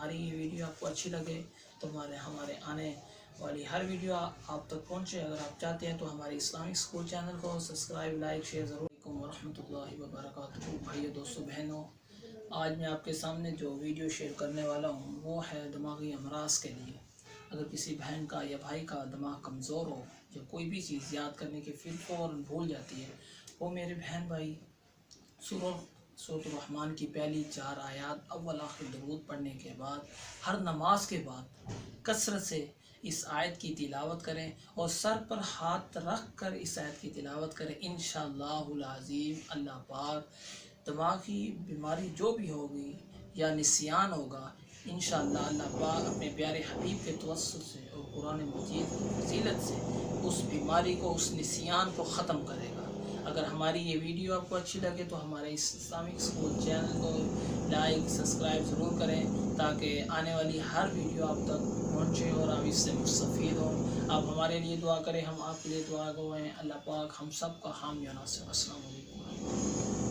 हमारी ये वीडियो आपको अच्छी लगे तो हमारे आने वाली हर वीडियो आप तक पहुँचे। अगर आप चाहते हैं तो हमारे इस्लामिक स्कूल चैनल को सब्सक्राइब, लाइक, शेयर ज़रूर। वरहमतुल्लाहि वबरकातुहू। भाइयों, दोस्तों, बहनों, आज मैं आपके सामने जो वीडियो शेयर करने वाला हूँ वो है दिमागी अमराज के लिए। अगर किसी बहन का या भाई का दिमाग कमज़ोर हो या कोई भी चीज़ याद करने के फिर फ़ौरन भूल जाती है, वो मेरे बहन भाई सूरत रहमान की पहली 4 आयत अव्वल आखिर दरूद पढ़ने के बाद, हर नमाज के बाद कसरत से इस आयत की तिलावत करें और सर पर हाथ रख कर इस आयत की तिलावत करें। इंशाअल्लाहुल अज़ीम अल्लाह पाक दिमागी बीमारी जो भी होगी या निस्यान होगा, इंशाअल्लाह अल्लाह पाक अपने प्यारे हबीब के तवस्सुल से और कुरान मजीद की फजीलत से उस बीमारी को, उस निस्यान को ख़त्म करेगा। अगर हमारी ये वीडियो आपको अच्छी लगे तो हमारे इस्लामिक स्कूल चैनल को लाइक, सब्सक्राइब ज़रूर करें ताकि आने वाली हर वीडियो आप तक पहुँचे और आप इससे मुस्तफ़ीद हों। आप हमारे लिए दुआ करें, हम आपके लिए दुआ गो हैं। अल्लाह पाक हम सब का हामी और नासिर। अस्सलामु अलैकुम।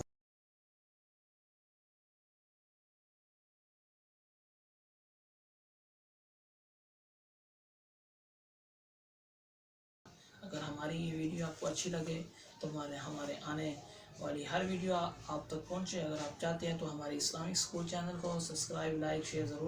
अगर हमारी ये वीडियो आपको अच्छी लगे तो हमारे आने वाली हर वीडियो आप तक पहुँचे। अगर आप चाहते हैं तो हमारे इस्लामिक स्कूल चैनल को सब्सक्राइब, लाइक, शेयर ज़रूर।